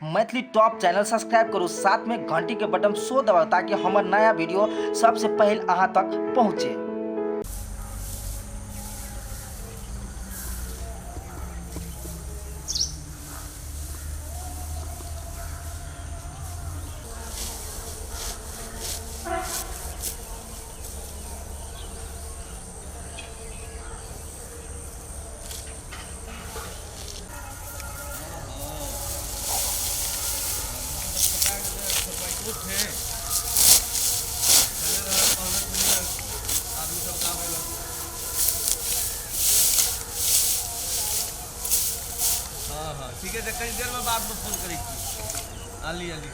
Maithili top channel subscribe करू, साथ में घंटी के बटन सो दबाओ ताकि हमार नया वीडियो सबसे पहले अहाँ तक पहुँचे। हाँ ठीक है, कई देर में बाद में फोन करी। आली आली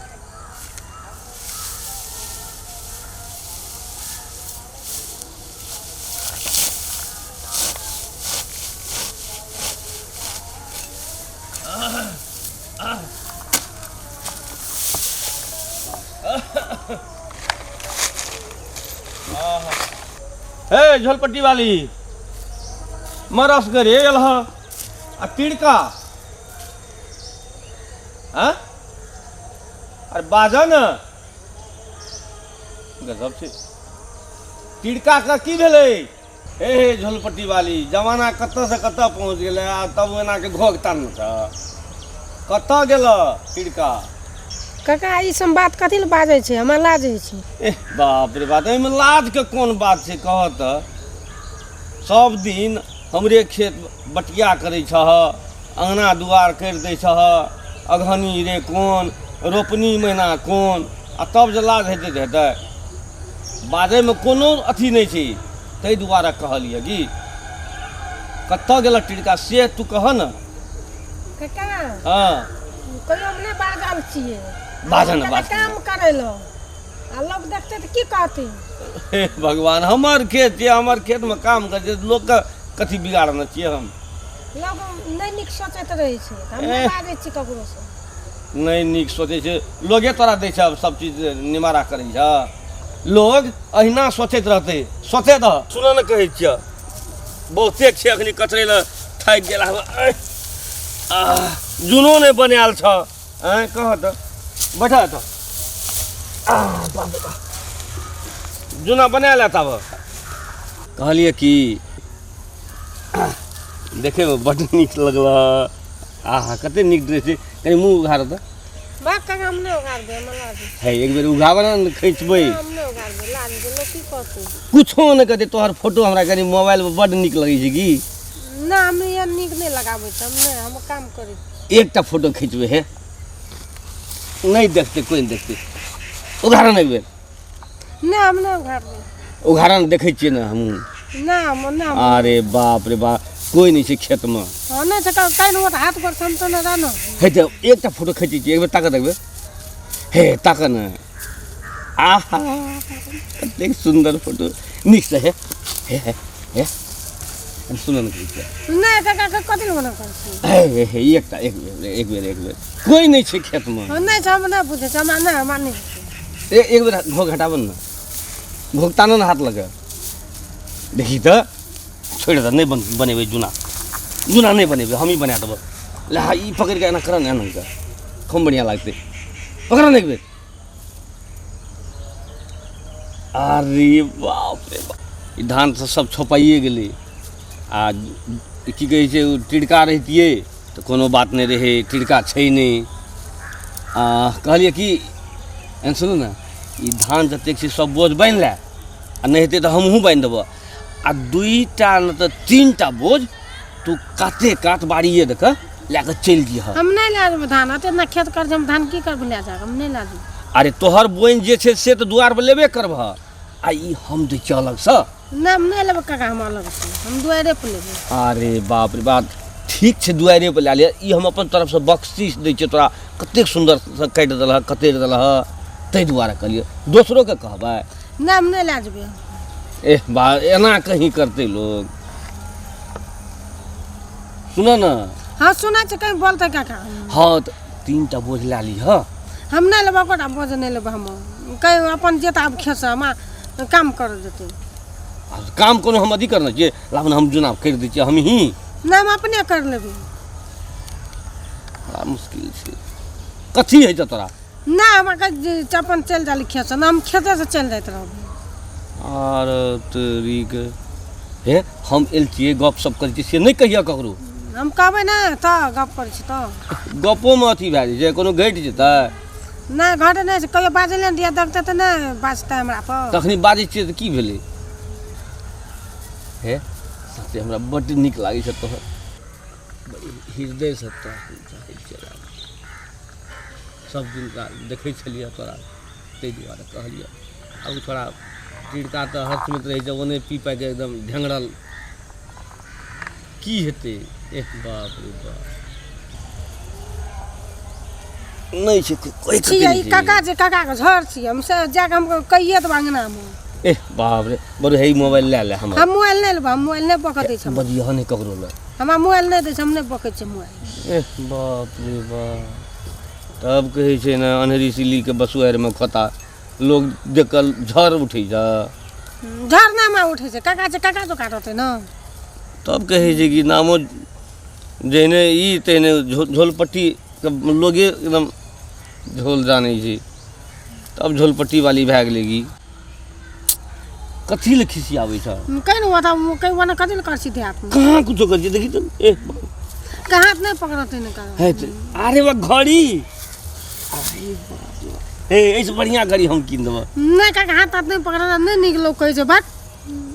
हे झोलपट्टी वाली मरस गरे एलह आ तिड़का हाँ अरे बाजा न गजब से तिड़का का की भेलै। हे झोलपट्टी वाली जमाना कतऽ से कतऽ पहुँच गेलै आ तब एना के घोघ तान छ कतऽ गेल तिड़का। काका ई सब बात कथी लए बाजै छै, हमरा लाज होइ छै। एह बाप रे बाप, एहिमे लाज के कोन बात छै कह तऽ। सब दिन हमरे खेत बटिया करै छह, अंगना दुआर करि दै छह, अगहनी रे कोन, रोपनी महीना कोन, आ तब जे लाज हेतै बाजैमे कोनो अथी नहि छै। ताहि दुआरे कहलिए कि कतऽ गेल टिड़का से तू कह न। काका हाँ कहियो हम नहि बाजल छियै, बाजऽ न बाज। काम करै लो आ लोग देखतै तऽ की कहतै। हे भगवान, हमर खेत छै, हमर खेतमे काम करै छै, लोकके कथी बिगाड़ने छियै हम। लोग नहि नीक सोचैत रहै छै, हम नहि बाजै छी ककरो से। नहीं नीक सोचे छै लोगे तोरा दै छ सब चीज निमारा करै छ। लोग अहिना सोचैत रहतै, सोचे दह। सुन न कहै छिय बहुते छै अखनी कचरै लए थाकि गेला जुनो नहि बनायल छ। कह तऽ बैठा तऽ जुना बनायल तब कहलिए कि देखेमे बड्ड नीक लगल। आहा कते नीक ड्रेस छै, कहीं मुँह उघार तऽ। बा काका हम नहि उघार दे, हमरा लाज है एक बेर उघाबऽ न खींचबै। हम नहि उघार दे, लाज दे लोग की कहतै। कुछो नहि कहतै, तोहर फोटो हमरा कनी मोबाइल पर बड्ड नीक लगै छै कि। ना हम ये नीक नहि लगाबै छी, हम नहि, हम काम करै छी। एकटा फोटो खींचबै है, नहीं देखते कोई नहीं देखते। उघारन एक बेर नहि हम नहि उघार दे। उघारन देखै छियै ने हमहूँ। ना हम ना। अरे बाप रे बाप, कोई नहीं छै खेतमे। हाँ नहीं छै, काल्हि होत हाथ पर हम तो नहि रहना। है तऽ एकटा फोटो खींचै छियै, एक बेर ताकऽ देखबै। हे ताकऽ न, आहा कतेक सुन्दर फोटो, नीक से है हे सुन न कहै नहीं काका कथी लए मना करै छी। हे हे एकटा एक बेर कोई नहीं छै खेतमे। हाँ नहीं छै, हम नहीं बुझै छी, हमरा नहीं। एक बेर घोघ हटाबन न, घोघ तानो न हाथ लगे देखी तऽ। छोड़ दे, नहीं बनेबै जुना नहीं बनेबै, हम ही बना देबै। ले हाँ ई पकड़ के एना कर न, एना कर खूब बढ़िया लागतै। पकड़ न एक बेर। अरे बाप रे बाप, ई धान सब छोपाइए गेलै। आ की कहै छै, टिड़का रहितियै तऽ कोनो बात नहीं रहे, टिड़का छै नहीं। कहलिए कि एन सुनू ने, ई धान जतेक छै सब बोझ बान्हि लै, आ नहीं हेतै तऽ हमहूँ बान्हि देबऽ। आ दुईटा न तऽ तीनटा बोझ तू कात बाड़िए दऽ कऽ लए कऽ चलि दिहऽ। हम नहीं ला जेबै धान, एतना खेत कर हम धान की करबै ले जा, हम नहीं ला जेबै। अरे तोहर बोइन जे छै से तऽ दुआर पर लेबे करबह, आ ई हम दै छियै अलगसँ। नहीं हम नहीं लेबै काका, हम अलग से हम दुआरे पर लेबै। अरे बाप रे बाप, ठीक छै दुआरे पर लए ले। ई हम अपन तरफसँ बख्शीश दै छियै तोरा, कतेक सुन्दरसँ काटि देलह, कतरि देलह, ताहि दुआरे कहलियै। दोसरोके कहबै नहीं हम नहीं ला जेबै। एह बा, एना कहीं करते लोग। सुन न। हाँ सुना छै, कहीं बोलतै काका। हाँ तो तीनटा बोझ ला लीह। हम नहीं लेबै, कोटा बोझ नहीं लेबै। हम कहीं अपन जेता आब खेत से हम काम कर देतै। काम कोनो हम अथी करना चाहिए, लावन हम जुना कर दै छियै हम ही। नहीं हम अपने कर लेबै। बड़ा मुश्किल छै। कथी है तोरा? ना हमारे अपन चल जाली खेत ना हम खेते से चल जाते रहो। अरे तेरी के हे हम एल छिए गप सब करै छी से नहीं कहिया ककरो। हम कहबै ना तो गप करै छी तो गपो में अथी भए जाइ छै कोनो घटि जेतै ना घट नहीं से कहियो बाजले दिया देखते तो ना बाजता हमरा पर तखनी बाजै छियै तऽ की भेलै हे सत्य हमरा बड्ड नीक लागै छै तोहर हृदय से सब दिन देखै छलियै तोरा ताहि दुआरे कहलियै अब थोड़ा टिड़का तऽ हर्षमित रहै छै ओने पी पाके एकदम ढेंगरल की हेतै एक बाप रे बाप नहीं छै कोई छियै ई काका जे काका के घर छियै हम से जाके हमको कहिए तो अंगना में ए बाप रे बड़े हे मोबाइल ले हम मोबाइल नहीं लेब हम मोबाइल नहीं पकड़ै छै बदिया नहीं ककरो ले हमरा मोबाइल नहीं दै छै हम नहीं पकड़ै छै मोबाइल। ए बाप रे बाप तब कहै छै ना अन्हरी सिली के बसुआर में खोता लोग देखल झर उठै छै झरना में उठै छै काका तो काटते ना तब कहै छै कि नामो जेने ई तेने झोलपट्टी के लोगे एकदम झोल जानै छै तब झोलपट्टी वाली भए गेलै कथी ले खिसियाबै छ कहीं नहीं होता कहीं वाला कथी ले कर सीधे हाथ में कहाँ कुछो कर देखी तो ए कहाँ हाथ नहीं पकड़ते नहीं कर है अरे वो घड़ी अरे हे ऐसे बढ़िया घड़ी हम कीन देबो नहीं काका हाथ नहीं पकड़ा नहीं निकलो कोई जो बात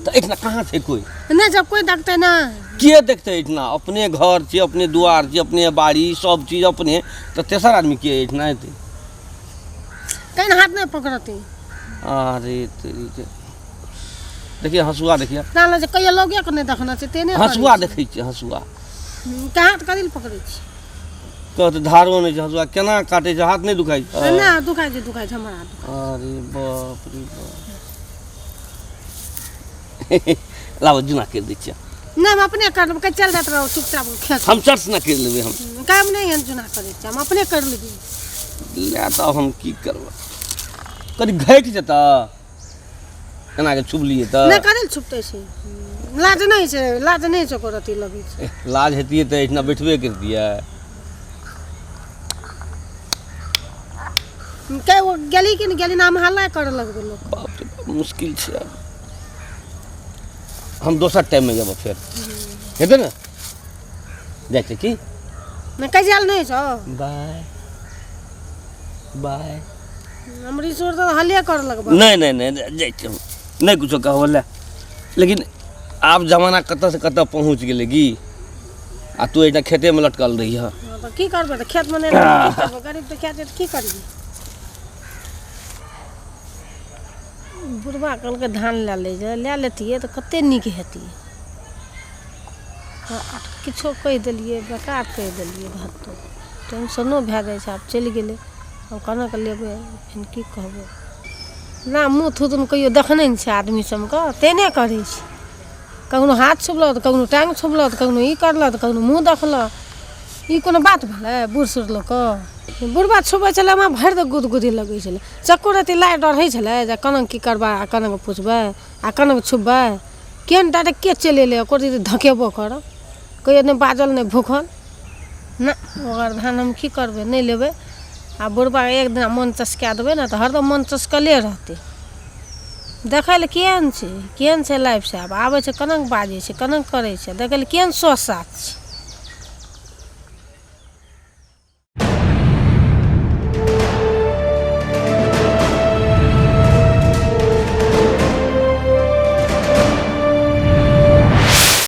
तो इतना कहाँ से कोई नहीं जब कोई देखते ना के देखते इतना अपने घर छै अपने दुआर छै अपने बाड़ी सब चीज अपने तो तेसर आदमी के इतना हेतै कहीं हाथ नहीं पकड़ते। अरे तेरी के देखिए हसुआ देखिए ना जे कहियो लोगे को नहीं देखना छै तेने हसुआ देखै छी हसुआ कहाँ हाथ कदिल पकड़ै छी कहत धारो नहीं छै हसुआ केना काटे छै हाथ नहीं दुखाई ना दुखाई छै हमरा अरे बाप रे बाप लाओ जुना कर दै छियै नहीं हम अपने कर लेब चल जात रहो चुपचाप खेत हम चर्च ना कर लेबै हम काम नहीं है जुना करे छी हम अपने कर लेबी ले तऽ हम की करबै कनी घटि जेता एना के छुबलिए तऽ नहीं कदिल छुपते छै लाज नहीं छै को रति लगे छै लाज हेतिए तऽ इतना बैठबे करतिए के वो गेली कि नहीं गेली नाम हल्ला कर लगबे लोग बाप रे बाप मुश्किल छै हम दोसर टाइम में जब फिर हेतै ने जाइ छै की नहीं कह जाल नहीं छो बाय बाय हमरी सोर तो हल्ले कर लगबे नहीं जाइ छै नहीं कुछो कहबो ले लेकिन आब जमाना कतऽ से कतऽ पहुँच गेलै की आ तू एटा खेते में लटकल रही है तो की करबे तो खेत में नहीं करबे गरीब तो खेत की करबी बुढ़वा कल के धान ले लेतिए तो कते नीक हेतिए किछो कह दिलिए बेकार कह दिलिए घर तो टेंशनो भए जाइ छै आब चलि गेलै हम केना के लेबै फेन की कहबै ना मुँह थूतमे कहियो देखने नहि छै आदमी सबके तेने करै छै कखनो हाथ छुबलक तऽ कखनो टाँग छुबलक तऽ कखनो ई करलक तऽ कखनो मुँह देखलक ई कोनो बात भेलै बूढ़ सूढ़ लोकके बुढ़बा छुबै छलै हमरा भरि दऽ गुदगुदी लगै छलै चक्को रति लाइ डर होइ छलै जे केना की करबै आ केना के पुछबै आ केना के छुबबै केहन डायरेक्ट के चलि एलै ओकर रति धकेबो करब कहियो नहि बाजल नहि भूखल ना ओकर धान हम की करबै नहि लेबै आ बुढ़बा एक दिन मन चसका देबै ने तऽ हरदम मन चसकले रहतै देखै लए केहन छै लाइफ से आब आबै छै केना बाजै छै केना करै छै देखै लए केहन सो साथ छै।